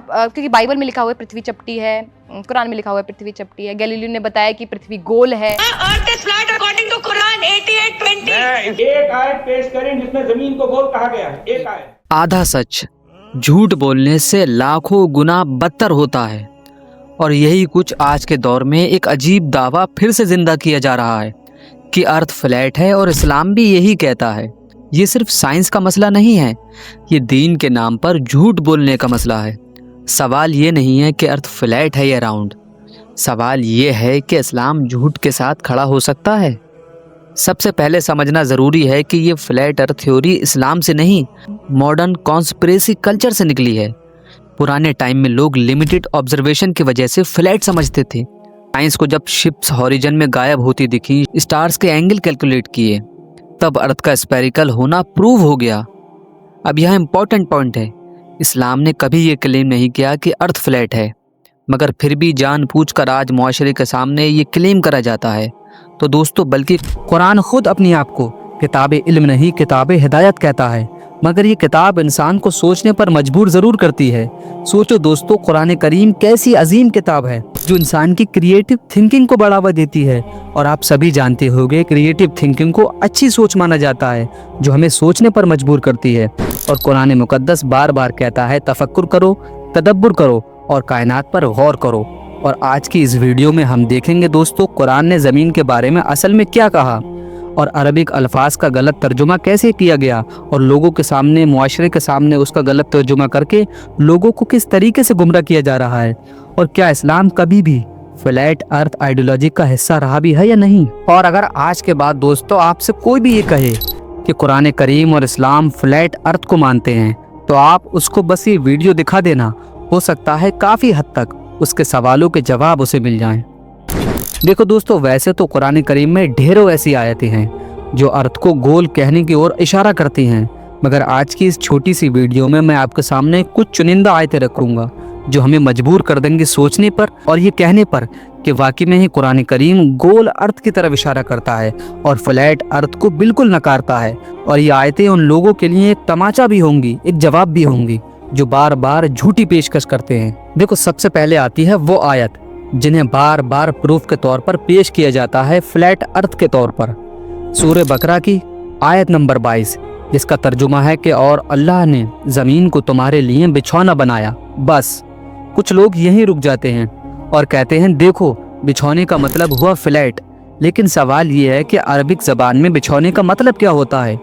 क्योंकि बाइबल में लिखा हुआ है पृथ्वी चपटी है, कुरान में लिखा हुआ है पृथ्वी चपटी है, गैलीलियो ने बताया कि पृथ्वी गोल है। Earth is flat according to Quran 88:20। एक आयत पेश करें जिसमें जमीन को गोल कहा गया है, एक आयत। आधा सच झूठ बोलने से लाखों गुना बदतर होता है, और यही कुछ आज के दौर में एक अजीब दावा फिर से जिंदा किया जा रहा है कि अर्थ फ्लैट है, और इस्लाम भी यही कहता है। ये सिर्फ साइंस का मसला नहीं है, ये दीन के नाम पर झूठ बोलने का मसला है। सवाल ये नहीं है कि अर्थ फ्लैट है या राउंड, सवाल ये है कि इस्लाम झूठ के साथ खड़ा हो सकता है। सबसे पहले समझना ज़रूरी है कि ये फ्लैट अर्थ थ्योरी इस्लाम से नहीं, मॉडर्न कॉन्स्पिरेसी कल्चर से निकली है। पुराने टाइम में लोग लिमिटेड ऑब्जर्वेशन की वजह से फ्लैट समझते थे। साइंस को जब शिप्स हॉरिजन में गायब होती दिखी, स्टार्स के एंगल कैलकुलेट किए, तब अर्थ का स्फेरिकल होना प्रूव हो गया। अब यह इम्पोर्टेंट पॉइंट है, इस्लाम ने कभी ये क्लेम नहीं किया कि अर्थ फ्लैट है, मगर फिर भी जानबूझकर आज मुआशरे के सामने ये क्लेम करा जाता है। तो दोस्तों, बल्कि कुरान खुद अपने आप को किताब इल्म नहीं किताब हिदायत कहता है, मगर ये किताब इंसान को सोचने पर मजबूर ज़रूर करती है। सोचो दोस्तों, कुरान करीम कैसी अजीम किताब है जो इंसान की क्रिएटिव थिंकिंग को बढ़ावा देती है। और आप सभी जानते होंगे क्रिएटिव थिंकिंग को अच्छी सोच माना जाता है जो हमें सोचने पर मजबूर करती है। और कुरान मुकद्दस बार बार कहता है तफक्कुर करो, तदब्बुर करो और कायनात पर गौर करो। और आज की इस वीडियो में हम देखेंगे दोस्तों, कुरान ने ज़मीन के बारे में असल में क्या कहा, और अरबिक अल्फाज का गलत तर्जुमा कैसे किया गया, और लोगों के सामने, मुआशरे के सामने उसका गलत तर्जुमा करके लोगों को किस तरीके से गुमराह किया जा रहा है, और क्या इस्लाम कभी भी फ्लैट अर्थ आइडियोलॉजी का हिस्सा रहा भी है या नहीं। और अगर आज के बाद दोस्तों आपसे कोई भी ये कहे कि कुरान करीम और इस्लाम फ्लैट अर्थ को मानते हैं, तो आप उसको बस ये वीडियो दिखा देना, हो सकता है काफ़ी हद तक उसके सवालों के जवाब उसे मिल जाएं। देखो दोस्तों, वैसे तो कुरान करीम में ढेरों ऐसी आयतें हैं जो अर्थ को गोल कहने की ओर इशारा करती हैं, मगर आज की इस छोटी सी वीडियो में मैं आपके सामने कुछ चुनिंदा आयतें रखूंगा जो हमें मजबूर कर देंगे सोचने पर और ये कहने पर कि वाकई में ही कुरान करीम गोल अर्थ की तरफ इशारा करता है और फ्लैट अर्थ को बिल्कुल नकारता है। और ये आयतें उन लोगों के लिए एक तमाचा भी होंगी, एक जवाब भी होंगी जो बार बार झूठी पेशकश करते हैं। देखो, सबसे पहले आती है वो आयत जिन्हें बार बार प्रूफ के तौर पर पेश किया जाता है फ्लैट अर्थ के तौर पर। सूरह बकरा की आयत नंबर 22, जिसका तर्जुमा है कि और अल्लाह ने ज़मीन को तुम्हारे लिए बिछौना बनाया। बस कुछ लोग यहीं रुक जाते हैं और कहते हैं देखो, बिछौने का मतलब हुआ फ्लैट। लेकिन सवाल ये है कि अरबिक ज़बान में बिछौने का मतलब क्या होता है।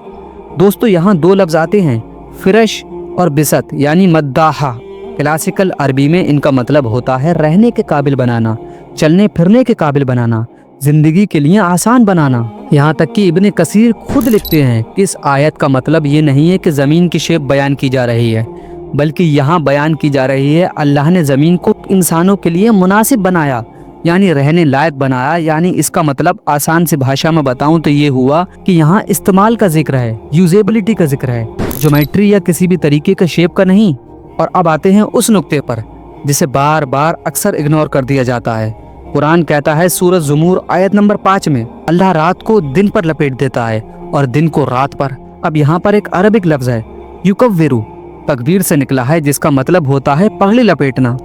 दोस्तों, यहाँ दो लफ्ज़ आते हैं, फिरश और बिसत, यानी मद्दाहा। क्लासिकल अरबी में इनका मतलब होता है रहने के काबिल बनाना, चलने फिरने के काबिल बनाना, जिंदगी के लिए आसान बनाना। यहाँ तक कि इब्ने कसीर खुद लिखते हैं कि इस आयत का मतलब ये नहीं है कि ज़मीन की शेप बयान की जा रही है, बल्कि यहाँ बयान की जा रही है अल्लाह ने ज़मीन को इंसानों के लिए मुनासिब बनाया, यानी रहने लायक बनाया। यानी इसका मतलब आसान सी भाषा में बताऊं तो ये हुआ कि यहाँ इस्तेमाल का जिक्र है, यूजेबिलिटी का जिक्र है, ज्योमेट्री या किसी भी तरीके का शेप का नहीं। और अब आते हैं उस नुक्ते पर जिसे बार बार अक्सर इग्नोर कर दिया जाता है। कुरान कहता है सूरह ज़ुमूर आयत नंबर 5 में, अल्लाह रात को दिन पर लपेट देता है और दिन को रात पर। अब यहाँ पर एक अरबिक लफ्ज़ है युकव्विरु, तकवीर से निकला है, जिसका मतलब होता है पगड़ी लपेटना।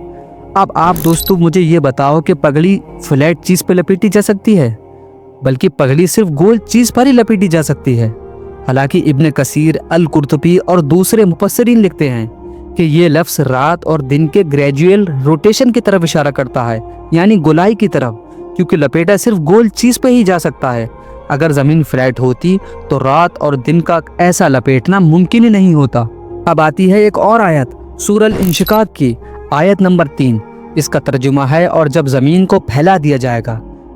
अब आप दोस्तों मुझे ये बताओ कि पगड़ी फ्लैट चीज़ पर लपेटी जा सकती है, बल्कि पगड़ी सिर्फ गोल चीज़ पर ही लपेटी जा सकती है। हालांकि इब्ने कसीर, अल कुर्तुबी और दूसरे मुफस्सिरीन लिखते हैं कि ये लफ्ज़ रात और दिन के ग्रेजुअल रोटेशन की तरफ इशारा करता है, यानी गोलाई की तरफ, क्योंकि लपेटा सिर्फ गोल चीज़ पे ही जा सकता है। अगर ज़मीन फ्लैट होती तो रात और दिन का ऐसा लपेटना मुमकिन ही नहीं होता। अब आती है एक और आयत सूरह इंशिकाक की आयत नंबर 3, इसका तर्जुमा है और जब ज़मीन को फैला दिया जाएगा।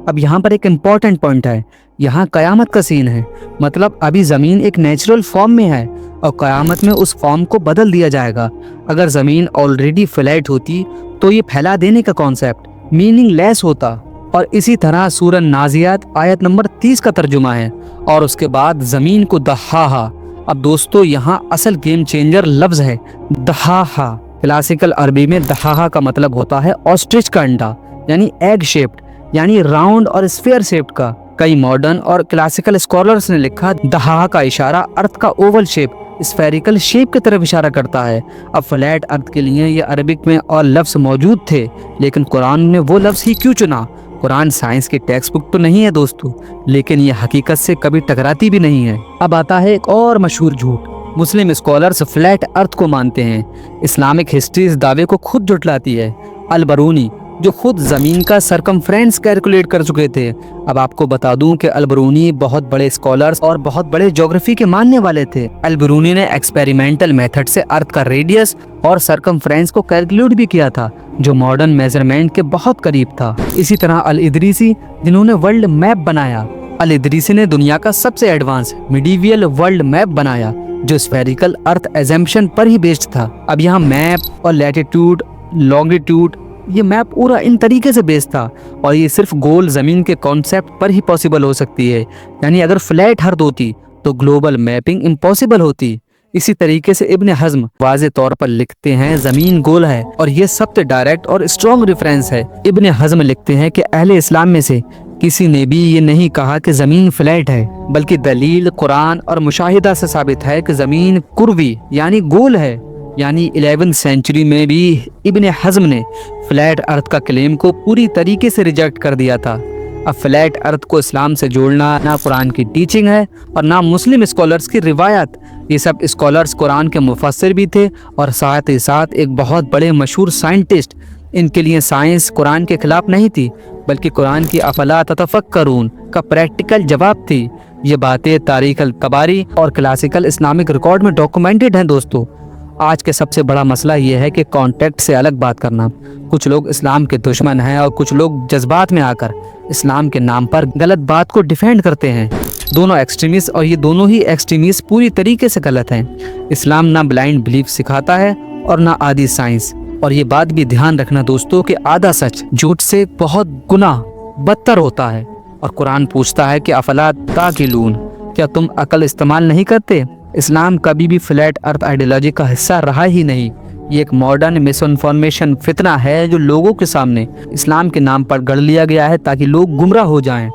अब यहाँ पर एक इम्पॉर्टेंट पॉइंट है, यहाँ क़यामत का सीन है, मतलब अभी ज़मीन एक नेचुरल फॉर्म में है और क़यामत में उस फॉर्म को बदल दिया जाएगा। अगर ज़मीन ऑलरेडी फ्लैट होती तो ये फैला देने का कॉन्सेप्ट मीनिंगलेस होता। और इसी तरह सूरह नाज़ियात आयत नंबर 30 का तर्जुमा है और उसके बाद ज़मीन को दहाहा। अब दोस्तों यहाँ असल गेम चेंजर लफ्ज़ है दहाहा। क्लासिकल अरबी में दहाहा का मतलब होता है ऑस्ट्रिच का अंडा, यानी एग शेप्ड, यानी राउंड और स्फीयर शेप्ड का। कई मॉडर्न और क्लासिकल स्कॉलर्स ने लिखा दहाहा का इशारा अर्थ का ओवल शेप स्फेरिकल शेप की तरफ इशारा करता है। अब फ्लैट अर्थ के लिए ये अरबिक में और लफ्ज़ मौजूद थे, लेकिन कुरान ने वो लफ्ज़ ही क्यों चुना? कुरान साइंस की टेक्स्ट बुक तो नहीं है दोस्तों, लेकिन ये हकीकत से कभी टकराती भी नहीं है। अब आता है एक और मशहूर झूठ। मुस्लिम स्कॉलर्स फ्लैट अर्थ को मानते हैं। इस्लामिक हिस्ट्री इस दावे को खुद जुटलाती है। अल बरूनी, जो खुद ज़मीन का सरकमफ्रेंस कैलकुलेट कर चुके थे। अब आपको बता दूं कि अल बरूनी बहुत बड़े स्कॉलर्स और बहुत बड़े ज्योग्राफी के मानने वाले थे। अल बरूनी ने एक्सपेरिमेंटल मेथड से अर्थ का रेडियस और सरकमफ्रेंस को कैलकुलेट भी किया था, जो मॉडर्न मेजरमेंट के बहुत करीब था। इसी तरह अल इदरीसी, जिन्होंने वर्ल्ड मैप बनाया। अल इदरीसी ने दुनिया का सबसे एडवांस मिडीवियल वर्ल्ड मैप बनाया, जो स्फेरिकल अर्थ एजम्पशन पर ही बेस्ड था। अब यहाँ मैप और लैटिट्यूड, लॉन्गिट्यूड, ये मैप पूरा इन तरीके से बेस्ड था, और ये सिर्फ गोल ज़मीन के कॉन्सेप्ट पर ही पॉसिबल हो सकती है। यानी अगर फ्लैट अर्थ होती तो ग्लोबल मैपिंग इम्पॉसिबल होती। इसी तरीके से इब्न हज़्म वाज़े तौर पर लिखते हैं ज़मीन गोल है, और ये सबसे डायरेक्ट और स्ट्रॉन्ग रेफरेंस है। इब्न हज़्म लिखते हैं कि अहले इस्लाम में से किसी ने भी ये नहीं कहा कि ज़मीन फ्लैट है, बल्कि दलील कुरान और मुशाहिदा से साबित है कि ज़मीन कुर्वी यानी गोल है। यानी 11वीं सेंचुरी में भी इब्न हज़्म ने फ्लैट अर्थ का क्लेम को पूरी तरीके से रिजेक्ट कर दिया था। अब फ्लैट अर्थ को इस्लाम से जोड़ना ना कुरान की टीचिंग है और ना मुस्लिम स्कॉलर्स की रिवायत। ये सब स्कॉलर्स कुरान के मुफस्सिर भी थे और साथ ही साथ एक बहुत बड़े मशहूर साइंटिस्ट। इनके लिए साइंस कुरान के खिलाफ नहीं थी, बल्कि कुरान की अफला ततफक्करून का प्रैक्टिकल जवाब थी। ये बातें तारीख अल कबारी और क्लासिकल इस्लामिक रिकॉर्ड में डॉक्यूमेंटेड हैं दोस्तों। आज के सबसे बड़ा मसला ये है कि कॉन्टेक्ट से अलग बात करना। कुछ लोग इस्लाम के दुश्मन हैं और कुछ लोग जज्बात में आकर इस्लाम के नाम पर गलत बात को डिफेंड करते हैं। दोनों एक्सट्रीमिस्ट, और ये दोनों ही एक्सट्रीमिस्ट पूरी तरीके से गलत हैं। इस्लाम ना ब्लाइंड बिलीफ सिखाता है और ना आदि साइंस। और ये बात भी ध्यान रखना दोस्तों कि आधा सच झूठ से बहुत गुना बदतर होता है। और कुरान पूछता है कि अफला ताकिलून, क्या तुम अकल इस्तेमाल नहीं करते? इस्लाम कभी भी फ्लैट अर्थ आइडियोलॉजी का हिस्सा रहा ही नहीं। ये एक मॉडर्न मिसइन्फॉर्मेशन फितना है जो लोगों के सामने इस्लाम के नाम पर गढ़ लिया गया है ताकि लोग गुमराह हो जाएं।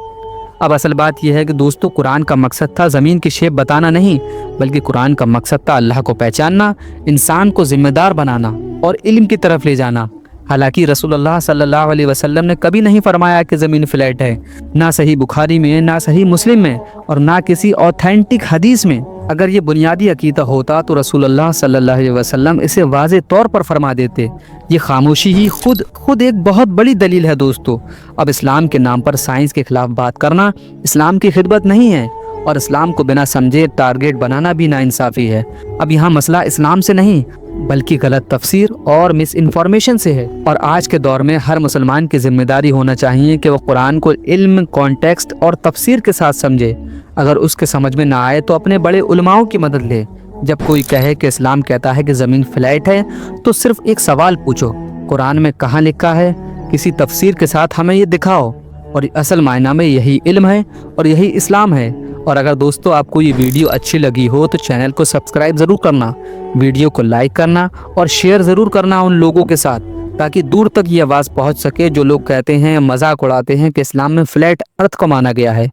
अब असल बात यह है कि दोस्तों, कुरान का मकसद था ज़मीन की शेप बताना नहीं, बल्कि कुरान का मकसद था अल्लाह को पहचानना, इंसान को जिम्मेदार बनाना और इल्म की तरफ ले जाना। हालांकि रसूलुल्लाह सल्लल्लाहु अलैहि वसल्लम ने कभी नहीं फरमाया कि ज़मीन फ्लैट है, ना सही बुखारी में, ना सही मुस्लिम में, और ना किसी ऑथेंटिक हदीस में। अगर ये बुनियादी अकीदा होता तो रसूलुल्लाह सल्लल्लाहु अलैहि वसल्लम इसे वाज़े तौर पर फरमा देते। ये खामोशी ही खुद एक बहुत बड़ी दलील है दोस्तों। अब इस्लाम के नाम पर साइंस के खिलाफ बात करना इस्लाम की खिदमत नहीं है, और इस्लाम को बिना समझे टारगेट बनाना भी नाइंसाफ़ी है। अब यहाँ मसला इस्लाम से नहीं, बल्कि गलत तफसीर और मिस इन्फॉर्मेशन से है। और आज के दौर में हर मुसलमान की जिम्मेदारी होना चाहिए कि वो कुरान को इल्म, कॉन्टेक्स्ट और तफसीर के साथ समझे। अगर उसके समझ में ना आए तो अपने बड़े उलमाओं की मदद ले। जब कोई कहे कि इस्लाम कहता है कि ज़मीन फ्लैट है, तो सिर्फ एक सवाल पूछो, कुरान में कहाँ लिखा है? किसी तफसीर के साथ हमें ये दिखाओ। और असल मायना में यही इल्म है और यही इस्लाम है। और अगर दोस्तों आपको ये वीडियो अच्छी लगी हो तो चैनल को सब्सक्राइब ज़रूर करना, वीडियो को लाइक करना और शेयर ज़रूर करना उन लोगों के साथ, ताकि दूर तक ये आवाज़ पहुंच सके जो लोग कहते हैं, मजाक उड़ाते हैं कि इस्लाम में फ्लैट अर्थ को माना गया है।